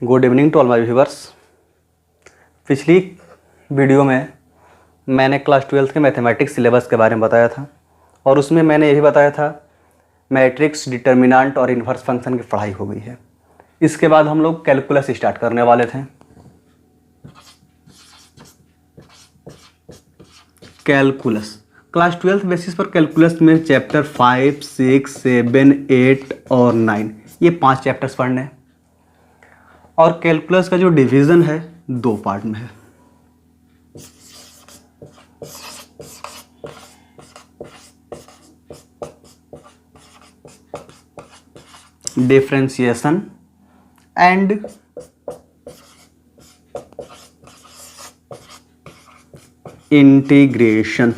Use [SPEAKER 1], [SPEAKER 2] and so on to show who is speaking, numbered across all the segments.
[SPEAKER 1] Good evening to all my viewers. पिछली video में मैंने क्लास 12th के मैथमेटिक्स सिलेबस के बारे में बताया था और उसमें मैंने ये भी बताया था मैट्रिक्स, डिटर्मिनेंट और इन्वर्स फंक्शन की पढ़ाई हो गई है। इसके बाद हम लोग कैलकुलस स्टार्ट करने वाले थे। कैलकुलस क्लास 12th बेसिस पर कैलकुलस में चैप्टर 5, 6, 7, 8 और 9 ये 5 चैप्टर्स पढ़ने हैं और कैलकुलस का जो डिवीज़न है 2 पार्ट में है। Differentiation and integration.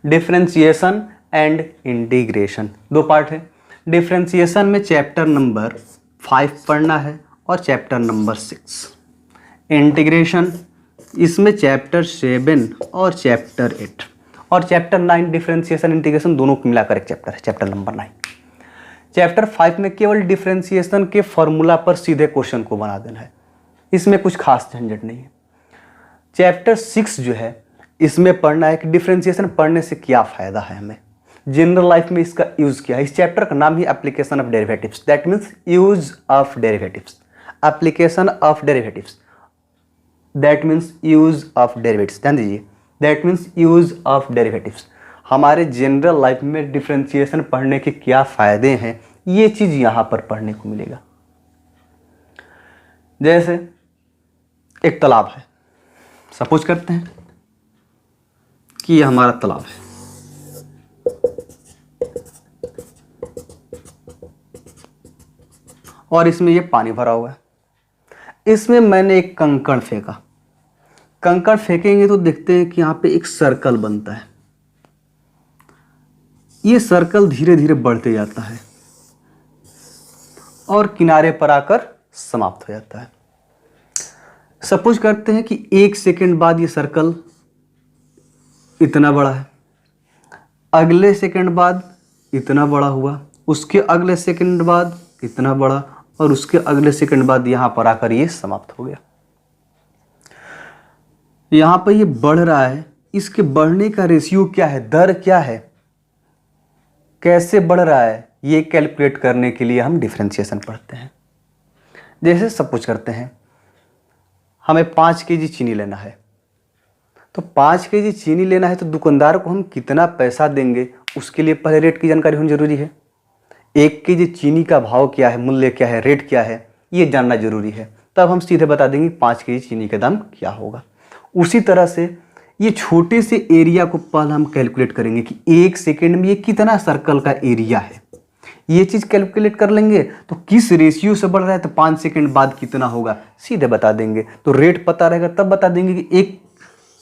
[SPEAKER 1] Differentiation and integration 2 part है। डिफरेंशिएशन में चैप्टर नंबर 5 पढ़ना है और चैप्टर नंबर 6। इंटीग्रेशन इसमें चैप्टर 7 और चैप्टर 8 और चैप्टर 9 डिफरेंशिएशन इंटीग्रेशन दोनों को मिलाकर एक चैप्टर है, चैप्टर नंबर 9। चैप्टर 5 में केवल डिफरेंशिएशन के फॉर्मूला पर सीधे क्वेश्चन को बना देना है, इसमें कुछ खास झंझट नहीं है। चैप्टर 6 जो है इसमें पढ़ना है कि डिफरेंशिएशन पढ़ने से क्या फ़ायदा है, हमें जनरल लाइफ में इसका यूज़ क्या है। इस चैप्टर का नाम ही application of derivatives, that means use of derivatives. Application of derivatives that means use of derivatives, ध्यान दीजिए, that means use of derivatives. हमारे जनरल लाइफ में डिफरेंशिएशन पढ़ने के क्या फ़ायदे हैं, ये चीज़ यहाँ पर पढ़ने को मिलेगा। जैसे एक तालाब है, सपोज करते हैं कि ये हमारा तालाब है और इसमें ये पानी भरा हुआ है। इसमें मैंने एक कंकड़ फेंका। कंकड़ फेंकेंगे तो देखते हैं कि यहाँ पे एक सर्कल बनता है। ये सर्कल धीरे धीरे बढ़ते जाता है और किनारे पर आकर समाप्त हो जाता है। सपोज करते हैं कि 1 सेकंड बाद ये सर्कल इतना बड़ा है, अगले सेकंड बाद इतना बड़ा हुआ, उसके अगले सेकंड बाद इतना बड़ा और उसके अगले सेकंड बाद यहां पर आकर ये समाप्त हो गया। यहां पर ये बढ़ रहा है, इसके बढ़ने का रेशियो क्या है, दर क्या है, कैसे बढ़ रहा है, ये कैलकुलेट करने के लिए हम डिफरेंशिएशन पढ़ते हैं। जैसे सपोज करते हैं हमें 5 केजी चीनी लेना है, तो 5 केजी चीनी लेना है तो दुकानदार को हम कितना पैसा देंगे उसके लिए पहले रेट की जानकारी होनी जरूरी है। 1 केजी चीनी का भाव क्या है, मूल्य क्या है, रेट क्या है, ये जानना जरूरी है। तब हम सीधे बता देंगे 5 केजी चीनी का दाम क्या होगा। उसी तरह से ये छोटे से एरिया को पहले हम कैलकुलेट करेंगे कि 1 सेकेंड में ये कितना सर्कल का एरिया है, ये चीज़ कैलकुलेट कर लेंगे। तो किस रेशियो से बढ़ रहा है तो 5 सेकेंड बाद कितना होगा सीधे बता देंगे। तो रेट पता रहेगा तब बता देंगे कि 1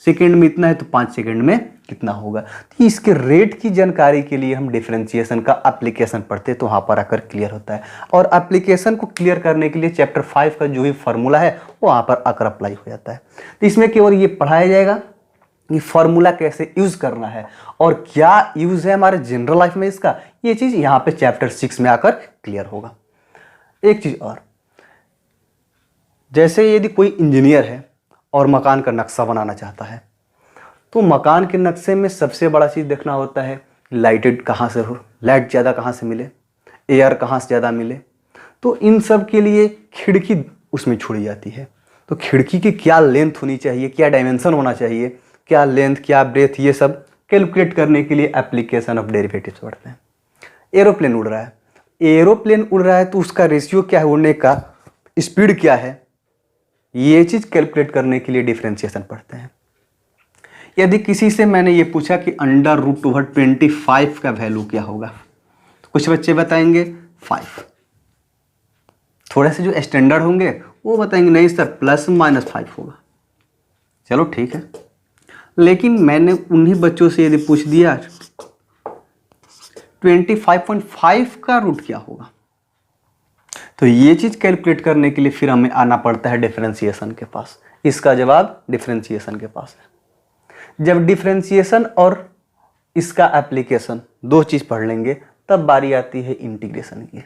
[SPEAKER 1] सेकेंड में इतना है तो 5 सेकेंड में कितना होगा। तो इसके रेट की जानकारी के लिए हम डिफरेंशिएशन का एप्लीकेशन पढ़ते हैं, तो वहाँ पर आकर क्लियर होता है। और एप्लीकेशन को क्लियर करने के लिए चैप्टर 5 का जो भी फार्मूला है वो वहाँ पर आकर अप्लाई हो जाता है। तो इसमें केवल ये पढ़ाया जाएगा कि फार्मूला कैसे यूज़ करना है और क्या यूज़ है हमारे जनरल लाइफ में इसका, ये चीज़ यहाँ पे चैप्टर 6 में आकर क्लियर होगा। एक चीज़ और, जैसे यदि कोई इंजीनियर है और मकान का नक्शा बनाना चाहता है तो मकान के नक्शे में सबसे बड़ा चीज़ देखना होता है लाइटेड कहाँ से हो, लाइट ज़्यादा कहाँ से मिले, एयर कहाँ से ज़्यादा मिले। तो इन सब के लिए खिड़की उसमें छोड़ी जाती है। तो खिड़की की क्या लेंथ होनी चाहिए, क्या डायमेंशन होना चाहिए, क्या लेंथ, क्या ब्रेथ, ये सब कैलकुलेट करने के लिए एप्लीकेशन ऑफ डेरिवेटिव्स पढ़ते हैं। एरोप्लेन उड़ रहा है, एरोप्लेन उड़ रहा है तो उसका रेशियो क्या है, उड़ने का स्पीड क्या है, ये चीज़ कैलकुलेट करने के लिए डिफरेंशिएशन पढ़ते हैं। यदि किसी से मैंने ये पूछा कि √25 का वैल्यू क्या होगा, तो कुछ बच्चे बताएंगे 5, थोड़े से जो स्टैंडर्ड होंगे वो बताएंगे नहीं सर ±5 होगा। चलो ठीक है, लेकिन मैंने उन्हीं बच्चों से यदि पूछ दिया 25.5 का रूट क्या होगा, तो ये चीज़ कैलकुलेट करने के लिए फिर हमें आना पड़ता है डिफरेंशिएशन के पास। इसका जवाब डिफरेंशिएशन के पास है। जब डिफरेंशिएशन और इसका एप्लीकेशन 2 चीज़ पढ़ लेंगे तब बारी आती है इंटीग्रेशन की।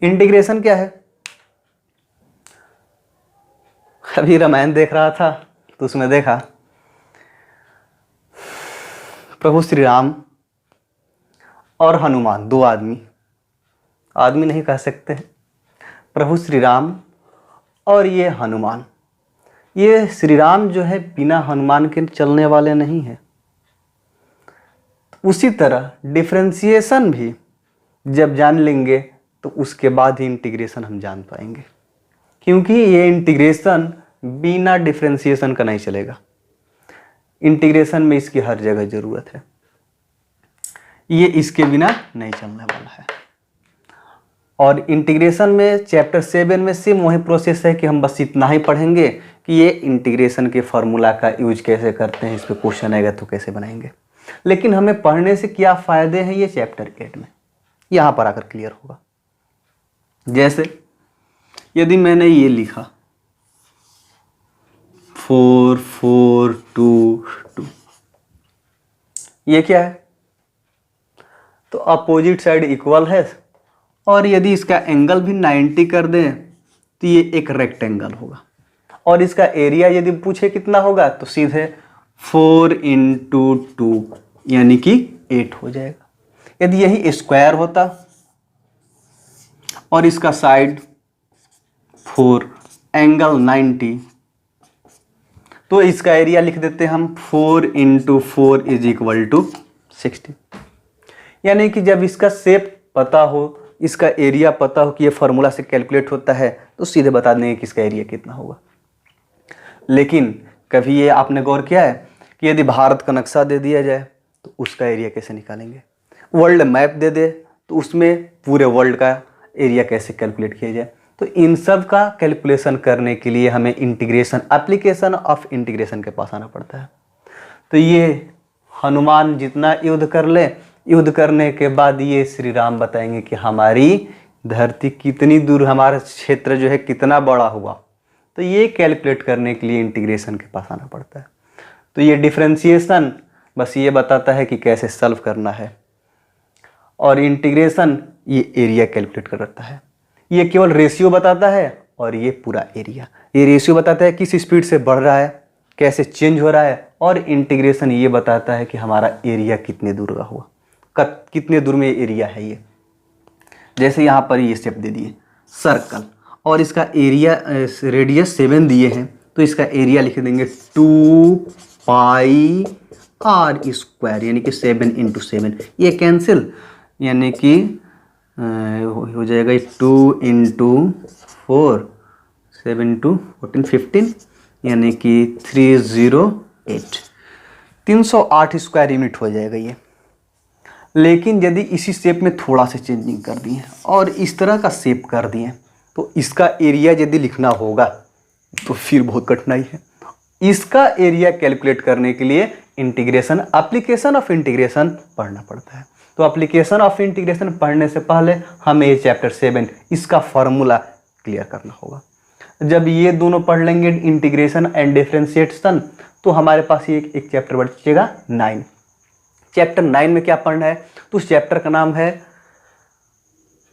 [SPEAKER 1] इंटीग्रेशन क्या है? अभी रामायण देख रहा था तो उसमें देखा प्रभु श्री राम और हनुमान, दो आदमी, आदमी नहीं कह सकते, प्रभु श्री राम और ये हनुमान, ये श्री राम जो है बिना हनुमान के चलने वाले नहीं है। उसी तरह डिफरेंशिएशन भी जब जान लेंगे तो उसके बाद ही इंटीग्रेशन हम जान पाएंगे, क्योंकि ये इंटीग्रेशन बिना डिफरेंशिएशन का नहीं चलेगा। इंटीग्रेशन में इसकी हर जगह ज़रूरत है, ये इसके बिना नहीं चलने वाला है। और इंटीग्रेशन में चैप्टर 7 में सेम वही प्रोसेस है कि हम बस इतना ही पढ़ेंगे कि ये इंटीग्रेशन के फार्मूला का यूज कैसे करते हैं, इस पर क्वेश्चन आएगा तो कैसे बनाएंगे। लेकिन हमें पढ़ने से क्या फ़ायदे हैं ये चैप्टर 8 में यहाँ पर आकर क्लियर होगा। जैसे यदि मैंने ये लिखा 4 4 2 2, ये क्या है? तो अपोजिट साइड इक्वल है, और यदि इसका एंगल भी 90 कर दें तो ये एक रेक्टेंगल होगा। और इसका एरिया यदि पूछे कितना होगा तो सीधे 4 × 2 यानी कि 8 हो जाएगा। यदि यही स्क्वायर होता और इसका साइड 4 एंगल 90, तो इसका एरिया लिख देते हम 4 × 4 = 60। यानी कि जब इसका शेप पता हो, इसका एरिया पता हो कि ये फार्मूला से कैलकुलेट होता है, तो सीधे बता देंगे कि इसका एरिया कितना होगा। लेकिन कभी ये आपने गौर किया है कि यदि भारत का नक्शा दे दिया जाए तो उसका एरिया कैसे निकालेंगे? वर्ल्ड मैप दे दे तो उसमें पूरे वर्ल्ड का एरिया कैसे कैलकुलेट किया जाए? तो इन सब का कैलकुलेशन करने के लिए हमें इंटीग्रेशन, एप्लीकेशन ऑफ इंटीग्रेशन के पास आना पड़ता है। तो ये हनुमान जितना युद्ध कर ले, युद्ध करने के बाद ये श्री राम बताएंगे कि हमारी धरती कितनी दूर, हमारा क्षेत्र जो है कितना बड़ा हुआ। तो ये कैलकुलेट करने के लिए इंटीग्रेशन के पास आना पड़ता है। तो ये डिफरेंशिएशन बस ये बताता है कि कैसे सॉल्व करना है, और इंटीग्रेशन ये एरिया कैलकुलेट करता है। ये केवल रेशियो बताता है और ये पूरा एरिया। ये रेशियो बताता है किस स्पीड से बढ़ रहा है, कैसे चेंज हो रहा है, और इंटीग्रेशन ये बताता है कि हमारा एरिया कितने दूर का हुआ, कितने दूर में एरिया है ये। जैसे यहाँ पर ये स्टेप दे दिए सर्कल, और इसका एरिया रेडियस 7 दिए हैं, तो इसका एरिया लिख देंगे 2πr², यानी कि 7 × 7। ये कैंसिल, यानी कि हो जाएगा 2 × 4, 7 × 14 15, यानी कि 308, 308 स्क्वायर यूनिट हो जाएगा ये। लेकिन यदि इसी शेप में थोड़ा सा चेंजिंग कर दिए और इस तरह का शेप कर दिए, तो इसका एरिया यदि लिखना होगा तो फिर बहुत कठिनाई है। इसका एरिया कैलकुलेट करने के लिए इंटीग्रेशन, एप्लीकेशन ऑफ इंटीग्रेशन पढ़ना पड़ता है। तो एप्लीकेशन ऑफ इंटीग्रेशन पढ़ने से पहले हमें ये चैप्टर 7 इसका फार्मूला क्लियर करना होगा। जब ये दोनों पढ़ लेंगे, इंटीग्रेशन एंड डिफरेंशिएशन, तो हमारे पास ये एक चैप्टर बचेगा 9। चैप्टर 9 में क्या पढ़ना है? तो उस चैप्टर का नाम है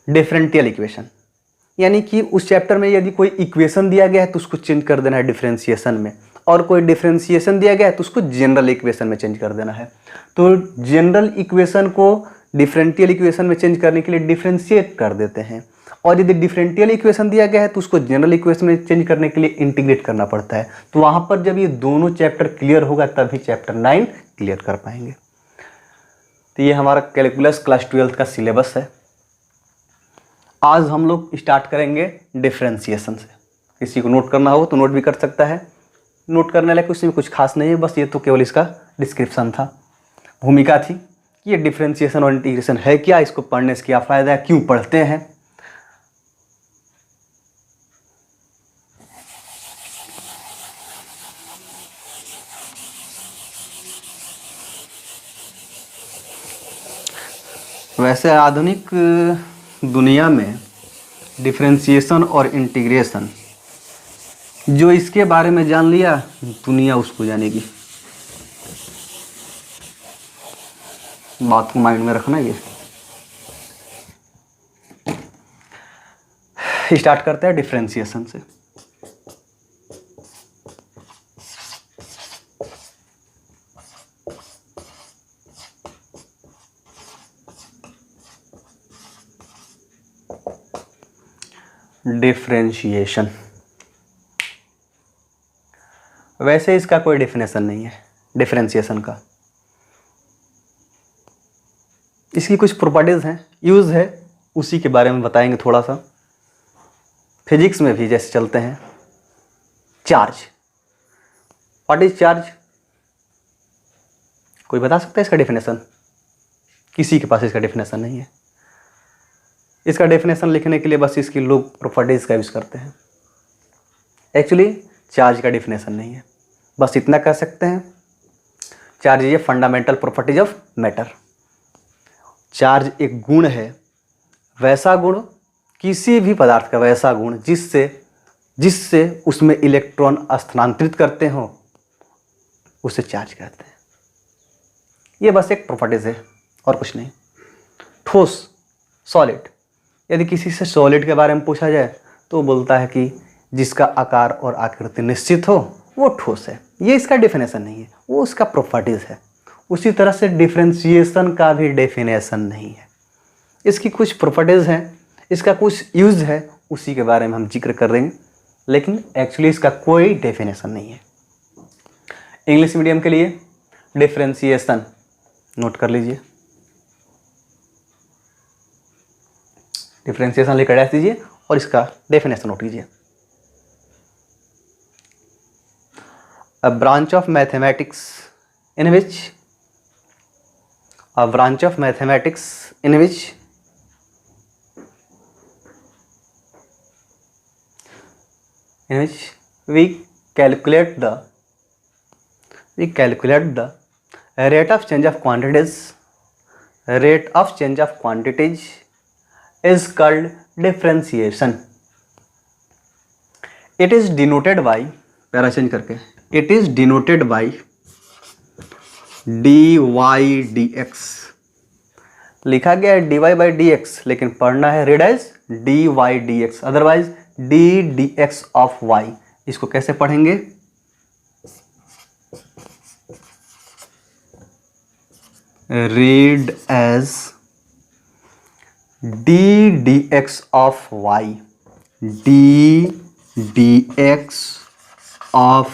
[SPEAKER 1] डिफरेंशियल इक्वेशन। यानी कि उस चैप्टर में यदि कोई इक्वेशन दिया गया है तो उसको चेंज कर देना है डिफरेंशिएशन में, और कोई डिफरेंशिएशन दिया गया है तो उसको जनरल इक्वेशन में चेंज कर देना है। तो जनरल इक्वेशन को डिफरेंशियल इक्वेशन में चेंज करने के लिए डिफरेंशिएट कर देते हैं, और यदि डिफरेंशियल इक्वेशन दिया गया है तो उसको जनरल इक्वेशन में चेंज करने के लिए इंटीग्रेट करना पड़ता है। तो वहाँ पर जब ये दोनों चैप्टर क्लियर होगा तभी चैप्टर 9 क्लियर कर पाएंगे। तो ये हमारा कैलकुलस क्लास 12 का सिलेबस है। आज हम लोग स्टार्ट करेंगे डिफरेंशिएशन से। किसी को नोट करना हो तो नोट भी कर सकता है, नोट करने लायक उसमें कुछ खास नहीं है, बस ये तो केवल इसका डिस्क्रिप्शन था, भूमिका थी कि ये डिफरेंशिएशन और इंटीग्रेशन है क्या, इसको पढ़ने से क्या फ़ायदा है, क्यों पढ़ते हैं। वैसे आधुनिक दुनिया में डिफरेंशिएशन और इंटीग्रेशन, जो इसके बारे में जान लिया दुनिया उसको जानेगी। बात को माइंड में रखना ये। स्टार्ट करते हैं डिफरेंशिएशन से। डिफरेंशिएशन, वैसे इसका कोई डेफिनेशन नहीं है डिफरेंशिएशन का। इसकी कुछ प्रॉपर्टीज हैं, यूज है, उसी के बारे में बताएंगे थोड़ा सा। फिजिक्स में भी जैसे चलते हैं, चार्ज, व्हाट इज चार्ज? कोई बता सकता है इसका डेफिनेशन? किसी के पास इसका डेफिनेशन नहीं है। इसका डेफिनेशन लिखने के लिए बस इसकी लोग प्रॉपर्टीज का यूज करते हैं। एक्चुअली चार्ज का डेफिनेशन नहीं है, बस इतना कह सकते हैं चार्ज ये fundamental properties of matter. Charge एक गुण है, वैसा गुण, किसी भी पदार्थ का वैसा गुण जिससे उसमें इलेक्ट्रॉन स्थानांतरित करते हो, उसे चार्ज कहते हैं। ये बस एक प्रॉपर्टीज है और कुछ नहीं। ठोस, सॉलिड, यदि किसी से सॉलिड के बारे में पूछा जाए तो वो बोलता है कि जिसका आकार और आकृति निश्चित हो वो ठोस है। ये इसका डेफिनेशन नहीं है, वो उसका प्रॉपर्टीज है। उसी तरह से डिफरेंशिएशन का भी डेफिनेशन नहीं है। इसकी कुछ प्रॉपर्टीज हैं, इसका कुछ यूज है, उसी के बारे में हम जिक्र कर देंगे, लेकिन एक्चुअली इसका कोई डेफिनेशन नहीं है। इंग्लिश मीडियम के लिए डिफरेंशिएशन नोट कर लीजिए, डिफरेंशिएशन लिख कर दीजिए और इसका डेफिनेशन नोट कीजिए। A branch of mathematics in which we calculate the rate of change of quantities is called differentiation. It is denoted by, para change करके, it is denoted by dy dx। लिखा गया है dy by dx, लेकिन पढ़ना है read as dy dx, otherwise d dx of y। इसको कैसे पढ़ेंगे? read as d dx of y, d dx of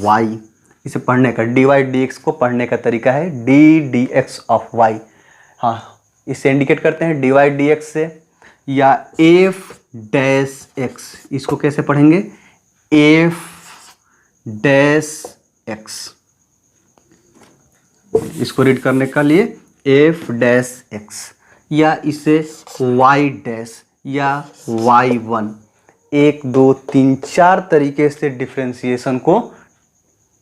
[SPEAKER 1] y। इसे पढ़ने का, dy dx को पढ़ने का तरीका है d dx ऑफ y। हाँ, इसे इंडिकेट करते हैं dy dx से, या f डैश x। इसको कैसे पढ़ेंगे? f dash x। इसको रीड करने का लिए f डैश x, या इसे y डैश या y1, 1 2 3 4 तरीके से डिफरेंशिएशन को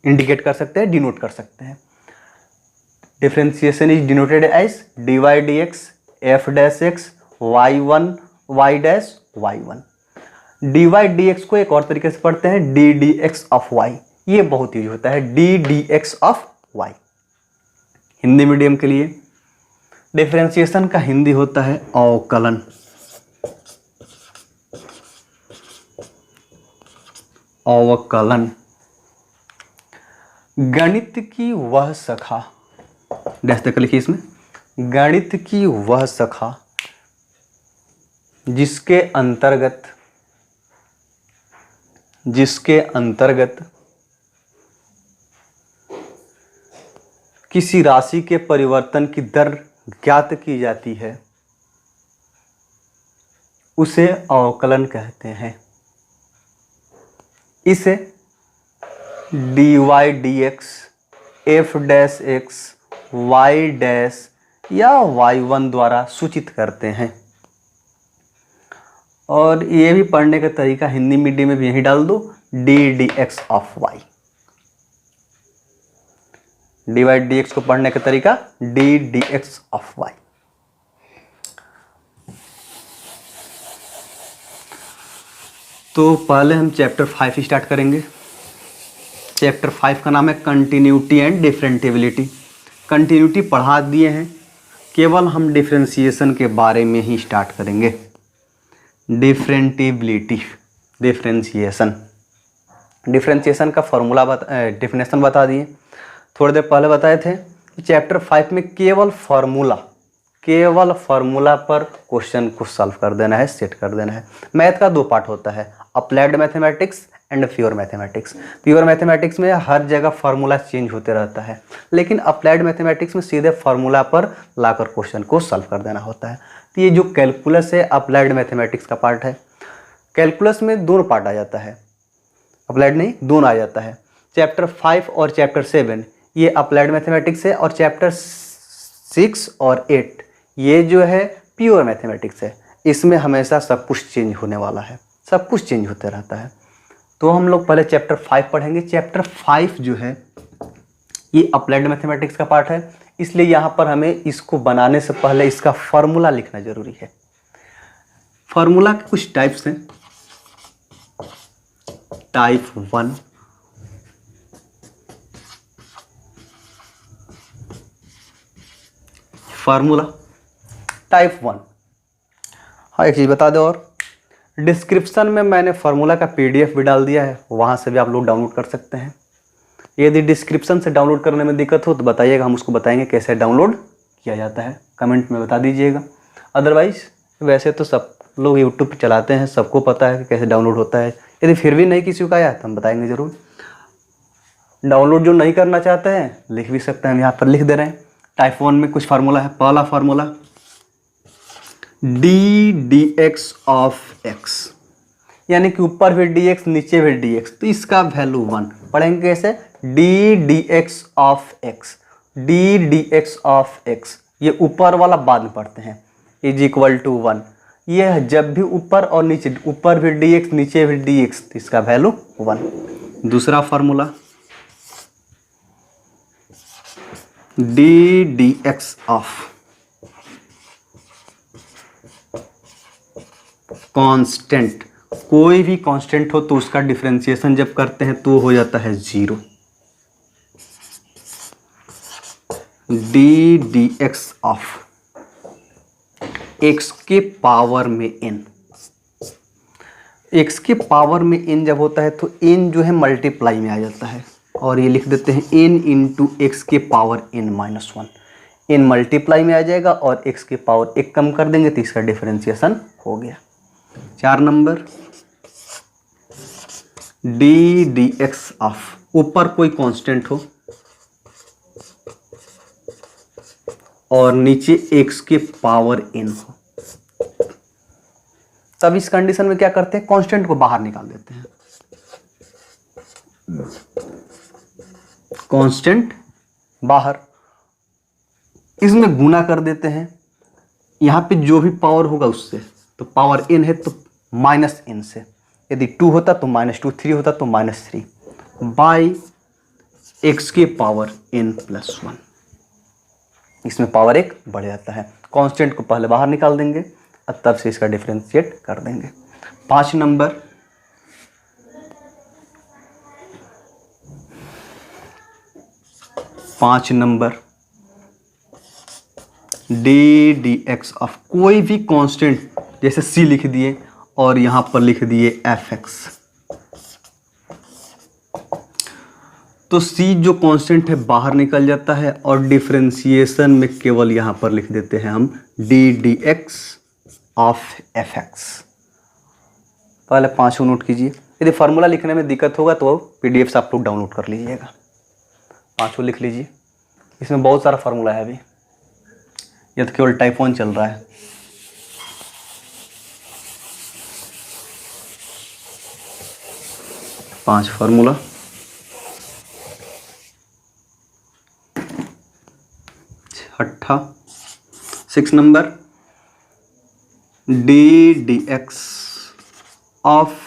[SPEAKER 1] इंडिकेट कर सकते हैं, डिनोट कर सकते हैं। Differentiation is denoted as dy dx f dash x y1 y dash y1। dy dx को एक और तरीके से पढ़ते हैं d dx ऑफ y। ये बहुत यूज होता है, d dx of y। Hindi medium के लिए डिफरेंशिएशन का हिंदी होता है अवकलन। अवकलन गणित की वह शाखा, डैश तक लिखिए इसमें, गणित की वह शाखा जिसके अंतर्गत किसी राशि के परिवर्तन की दर ज्ञात की जाती है, उसे अवकलन कहते हैं। इसे dy dx f dash x y dash या y1 द्वारा सूचित करते हैं। और ये भी पढ़ने का तरीका हिंदी मीडियम में भी यही डाल दो, d dx of y। dy dx को पढ़ने का तरीका d dx ऑफ y। तो पहले हम चैप्टर 5 स्टार्ट करेंगे। चैप्टर 5 का नाम है कंटिन्यूटी एंड डिफरेंटिबिलिटी। कंटिन्यूटी पढ़ा दिए हैं, केवल हम डिफरेंशिएशन के बारे में ही स्टार्ट करेंगे। डिफरेंटिबिलिटी, डिफरेंशिएशन। डिफरेंशिएशन का फॉर्मूला डिफिनेशन बता दिए, थोड़ी देर पहले बताए थे कि चैप्टर 5 में केवल फार्मूला पर क्वेश्चन को सॉल्व कर देना है, सेट कर देना है। मैथ का 2 पार्ट होता है, applied mathematics and pure mathematics. Pure mathematics में हर जगह फार्मूला चेंज होते रहता है, लेकिन अप्लाइड मैथमेटिक्स में सीधे फार्मूला पर लाकर क्वेश्चन को सॉल्व कर देना होता है। तो ये जो कैलकुलस है अप्लाइड मैथमेटिक्स का पार्ट है। कैलकुलस में दोनों पार्ट आ जाता है, अप्लाइड नहीं, दोनों आ जाता है। चैप्टर 5 और चैप्टर 7 ये अप्लाइड मैथमेटिक्स है, और चैप्टर 6 और 8 ये जो है प्योर मैथमेटिक्स है। इसमें हमेशा सब कुछ चेंज होने वाला है, सब कुछ चेंज होते रहता है। तो हम लोग पहले चैप्टर 5 पढ़ेंगे। चैप्टर 5 जो है ये अप्लाइड मैथमेटिक्स का पार्ट है, इसलिए यहाँ पर हमें इसको बनाने से पहले इसका फॉर्मूला लिखना जरूरी है। फॉर्मूला के कुछ टाइप्स हैं। Type 1, formula type 1। हाँ, एक चीज़ बता दो और, डिस्क्रिप्शन में मैंने फार्मूला का PDF भी डाल दिया है, वहाँ से भी आप लोग डाउनलोड कर सकते हैं। यदि डिस्क्रिप्शन से डाउनलोड करने में दिक्कत हो तो बताइएगा, हम उसको बताएंगे कैसे डाउनलोड किया जाता है, कमेंट में बता दीजिएगा। अदरवाइज़ वैसे तो सब लोग यूट्यूब पर चलाते हैं, सबको पता है कि कैसे डाउनलोड होता है। यदि फिर भी नहीं किसी को आया तो हम बताएंगे ज़रूर। डाउनलोड जो नहीं करना चाहते हैं लिख भी सकते हैं, हम यहाँ पर लिख दे रहे हैं। टाइप 1 में कुछ फार्मूला है। पहला फार्मूला dx ऑफ x, यानी कि ऊपर भी dx नीचे भी dx, तो इसका वैल्यू 1। पढ़ेंगे कैसे? dx of x, dx of x, ये ऊपर वाला बाद में पढ़ते हैं, इज इक्वल टू 1। ये जब भी ऊपर और नीचे, ऊपर भी dx नीचे भी dx, तो इसका वैल्यू 1। दूसरा फार्मूला dx ऑफ कांस्टेंट, कोई भी कांस्टेंट हो तो उसका डिफरेंशिएशन जब करते हैं तो हो जाता है 0। dx ऑफ x के पावर में n, x के पावर में n जब होता है तो n जो है मल्टीप्लाई में आ जाता है, और ये लिख देते हैं n इंटू एक्स के पावर n-1। n मल्टीप्लाई में आ जाएगा और x के पावर 1 कम कर देंगे तो इसका डिफरेंशिएशन हो गया। 4 नंबर dx ऑफ, ऊपर कोई कांस्टेंट हो और नीचे x के पावर n हो, तब इस कंडीशन में क्या करते हैं? कांस्टेंट को बाहर निकाल देते हैं। कांस्टेंट बाहर, इसमें गुना कर देते हैं, यहाँ पे जो भी पावर होगा उससे, तो पावर n है तो माइनस n से, यदि 2 होता तो -2, 3 होता तो -3, बाई x के पावर n+1। इसमें पावर 1 बढ़ जाता है। कांस्टेंट को पहले बाहर निकाल देंगे और तब से इसका डिफरेंशिएट कर देंगे। 5 नंबर dx ऑफ कोई भी कांस्टेंट, जैसे c लिख दिए और यहां पर लिख दिए fx, तो c जो कांस्टेंट है बाहर निकल जाता है और डिफरेंशिएशन में केवल यहां पर लिख देते हैं हम dx ऑफ fx। पहले 5 नोट कीजिए। यदि फार्मूला लिखने में दिक्कत होगा तो PDF आप लोग डाउनलोड कर लीजिएगा। 5 लिख लीजिए, इसमें बहुत सारा फार्मूला है। अभी यह तो केवल टाइप 1 चल रहा है। पांच फार्मूला, छठा 6 number dx of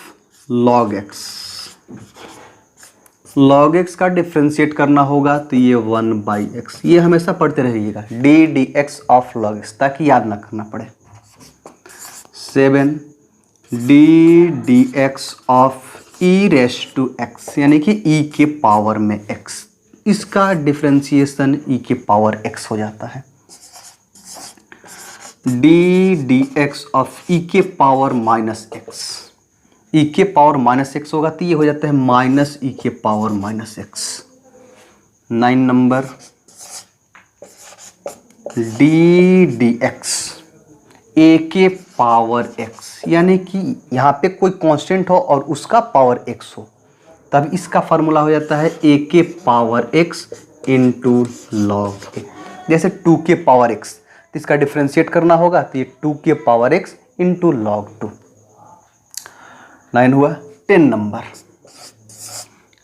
[SPEAKER 1] log x। log x का डिफ्रेंशिएट करना होगा तो ये 1/x, ये हमेशा पढ़ते रहिएगा dx ऑफ log x, ताकि याद ना करना पड़े। 7 dx ऑफ e⁻x, यानी कि e के पावर में x, इसका डिफ्रेंशिएशन e के पावर x हो जाता है। डी डी एक्स ऑफ ई के पावर माइनस एक्स। ई के पावर माइनस एक्स होगा तो ये हो जाता है माइनस ई के power minus X. 9 number D D X A के पावर एक्स, यानी कि यहाँ पे कोई कांस्टेंट हो और उसका पावर एक्स हो, तब इसका फॉर्मूला हो जाता है ए के पावर एक्स इंटू लॉग ए। जैसे 2 के पावर एक्स, तो इसका डिफ्रेंशिएट करना होगा तो ये 2 के पावर एक्स इंटू लॉग 2। 9 हुआ। 10 number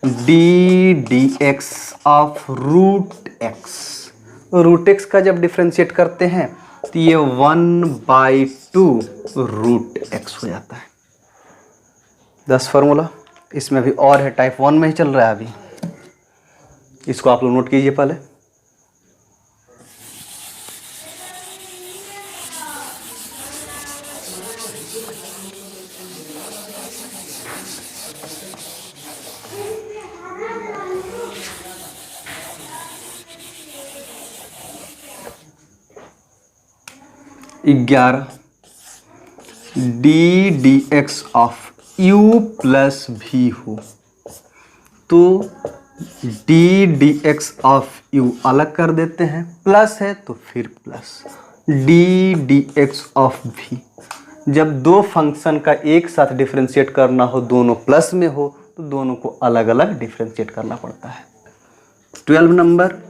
[SPEAKER 1] D D X of root X. Root X का जब डिफ्रेंशिएट करते हैं तो ये 1/2 रूट एक्स हो जाता है। 10 फार्मूला। इसमें भी और है, टाइप 1 में ही चल रहा है अभी, इसको आप लोग नोट कीजिए पहले। ग्यारह D D X of u plus भी हो तो D D X of u अलग कर देते हैं, प्लस है तो फिर plus D D X of v। जब दो फंक्शन का एक साथ डिफरेंशिएट करना हो, दोनों प्लस में हो, तो दोनों को अलग अलग डिफरेंशिएट करना पड़ता है। 12 number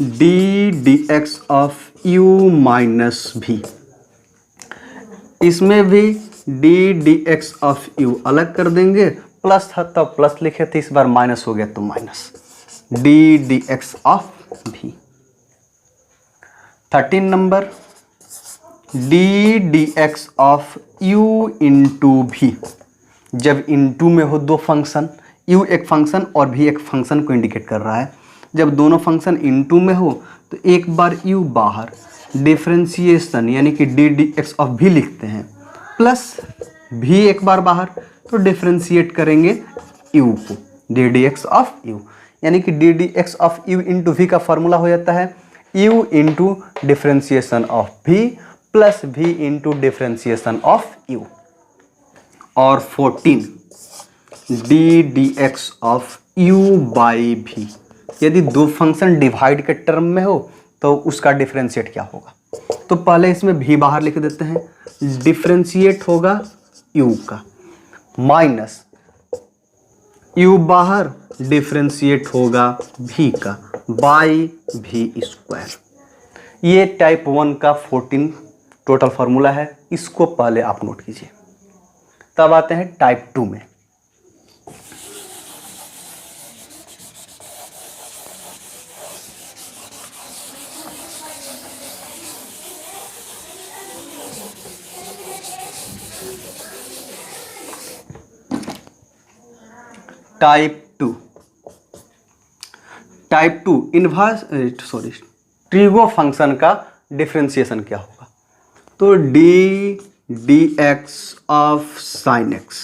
[SPEAKER 1] D D X of u minus भी। इसमें भी D D X of u अलग कर देंगे, प्लस था तब प्लस लिखे थे, इस बार माइनस हो गया तो minus D D X of भी। 13 number D D X of u into भी। जब इंटू में हो दो फंक्शन, u एक फंक्शन और भी एक फंक्शन को इंडिकेट कर रहा है, जब दोनों फंक्शन इंटू में हो तो एक बार u बाहर, डिफ्रेंशिएशन यानी कि डी डी एक्स ऑफ भी लिखते हैं, प्लस भी एक बार बाहर, तो डिफ्रेंशिएट करेंगे u को, D D X of u, यानी कि D D X of u into v का फॉर्मूला हो जाता है u into differentiation of v plus v into differentiation of u। और 14 D D X of u by v। यदि दो function divide के टर्म में हो तो उसका डिफरेंशिएट क्या होगा, तो पहले इसमें भी बाहर लिख देते हैं, डिफरेंशिएट होगा u का, माइनस u बाहर, डिफरेंशिएट होगा v का, बाई v स्क्वायर। ये टाइप 1 का 14 टोटल फार्मूला है, इसको पहले आप नोट कीजिए। तब आते हैं टाइप 2 में। टाइप 2 इनवर्स ट्रिगो फंक्शन का डिफरेंशिएशन क्या होगा, तो D D X of sine X.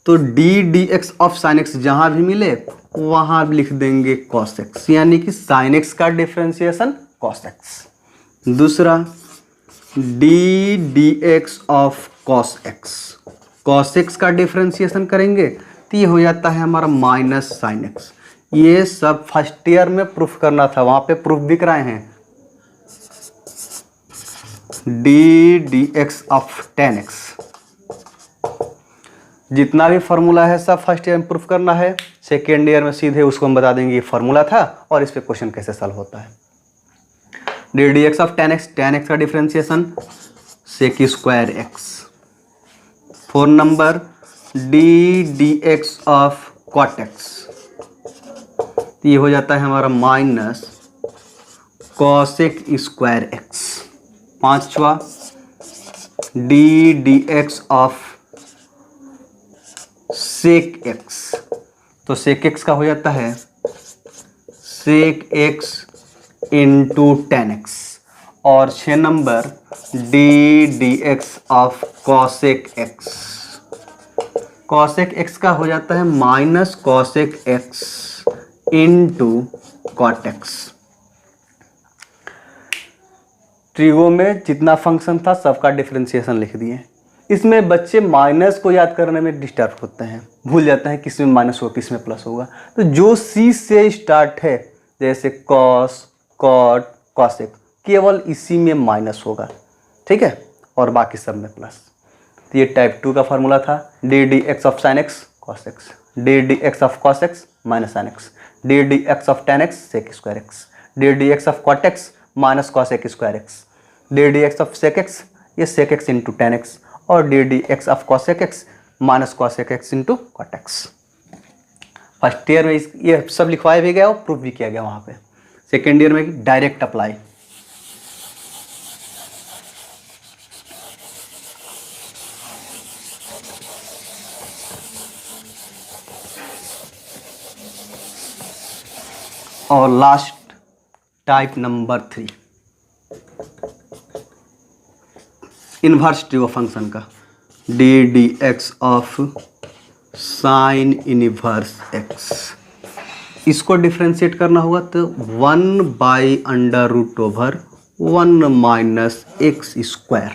[SPEAKER 1] तो D D X of sine X जहां भी मिले वहां भी लिख देंगे कॉस एक्स, यानी कि साइन एक्स का डिफरेंशिएशन कॉस एक्स। दूसरा D D X of cos x, cos x का डिफरेंशिएशन करेंगे तो ये हो जाता है हमारा माइनस साइन एक्स। ये सब फर्स्ट ईयर में प्रूफ करना था, वहां पे प्रूफ भी कराए हैं। D D X of tan x, जितना भी फार्मूला है सब फर्स्ट ईयर में प्रूफ करना है, सेकेंड ईयर में सीधे उसको हम बता देंगे ये फार्मूला था और इस पे क्वेश्चन कैसे सॉल्व होता है। D D X of tan X का differentiation sec square X. 4 number D D X of cot X, ये हो जाता है हमारा माइनस कॉसेक स्क्वायर एक्स। 5वां D D X of sec X, तो सेक एक्स का हो जाता है sec X into tan X. और 6 number D D X of cosec X, cosec X का हो जाता है minus cosec X into cot X. Trigo में जितना फंक्शन था सबका डिफरेंशिएशन लिख दिए। इसमें बच्चे माइनस को याद करने में डिस्टर्ब होते हैं, भूल जाते हैं किस में माइनस होगा किस में प्लस होगा। तो जो सी से स्टार्ट है जैसे कॉस, कॉट, कॉसेक, केवल इसी में माइनस होगा, ठीक है, और बाकी सब में प्लस। तो ये टाइप 2 का फार्मूला था, D D X of sine X cos X, D D X of cos X minus sine X, D D X of tan X sec square X, D D X of cot X minus cos X square X, D D X of sec X ये sec X into tan X, और D D X of cosec X minus cosec X into cot X. First year में ये सब लिखवाया भी गया और proof भी किया गया वहाँ पे। सेकेंड ईयर में डायरेक्ट अप्लाई। और last type number 3 inverse trigo function का, D D X of sine inverse X. इसको डिफ्रेंशिएट करना होगा तो 1/√1 माइनस एक्स स्क्वायर।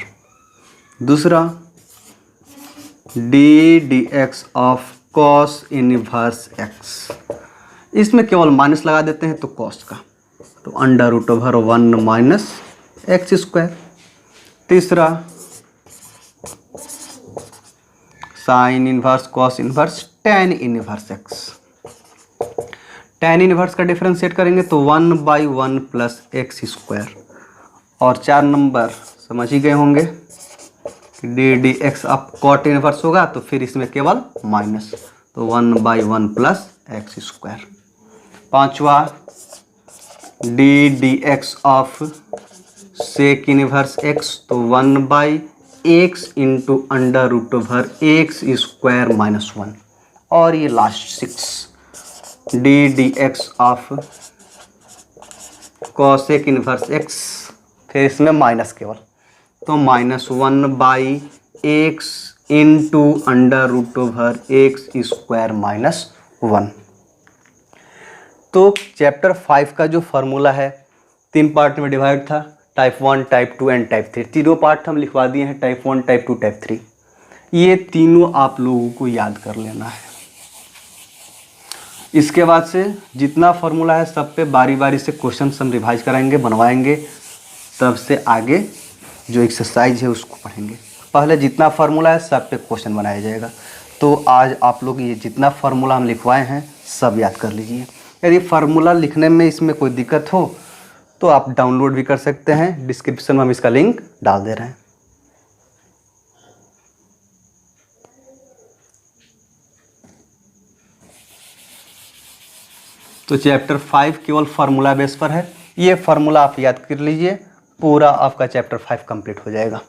[SPEAKER 1] दूसरा D D X of cos inverse X, इसमें केवल माइनस लगा देते हैं तो कॉस का, तो √1 माइनस एक्स स्क्वायर। तीसरा sine inverse cos inverse tan inverse x. Tan inverse का डिफरेंशिएट करेंगे तो 1/1 प्लस एक्स स्क्वायर। और 4 नंबर समझ ही गए होंगे, D D X of cot inverse होगा तो फिर इसमें केवल माइनस, तो 1/1 प्लस एक्स स्क्वायर। पांचवा D D X of sec inverse X, तो 1/x into √x square minus 1। और ये last 6 D D X of cosec inverse X, फिर इसमें माइनस केवल, तो -1/x into √x square minus 1। तो चैप्टर 5 का जो फार्मूला है 3 पार्ट में डिवाइड था, टाइप 1, टाइप 2 एंड टाइप 3। तीनों पार्ट हम लिखवा दिए हैं, टाइप 1, टाइप 2, टाइप 3। ये तीनों आप लोगों को याद कर लेना है। इसके बाद से जितना फार्मूला है सब पे बारी बारी से क्वेश्चन हम रिवाइज कराएंगे, बनवाएंगे, तब से आगे जो एक्सरसाइज है उसको पढ़ेंगे। पहले जितना फार्मूला है सब पे क्वेश्चन बनाया जाएगा। तो आज आप लोग ये जितना फार्मूला हम लिखवाए हैं सब याद कर लीजिए। यदि फार्मूला लिखने में इसमें कोई दिक्कत हो तो आप डाउनलोड भी कर सकते हैं, डिस्क्रिप्शन में हम इसका लिंक डाल दे रहे हैं। तो चैप्टर 5 केवल फार्मूला बेस पर है। ये फार्मूला आप याद कर लीजिए, पूरा आपका चैप्टर 5 कंप्लीट हो जाएगा।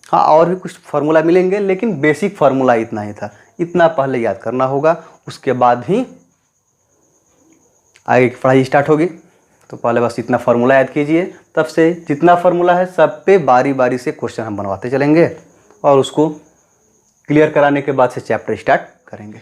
[SPEAKER 1] हाँ, और भी कुछ फार्मूला मिलेंगे लेकिन बेसिक फार्मूला इतना ही था, इतना पहले याद करना होगा, उसके बाद ही आगे की पढ़ाई स्टार्ट होगी। तो पहले बस इतना फार्मूला याद कीजिए, तब से जितना फार्मूला है सब पे बारी बारी से क्वेश्चन हम बनवाते चलेंगे और उसको क्लियर कराने के बाद से चैप्टर स्टार्ट करेंगे।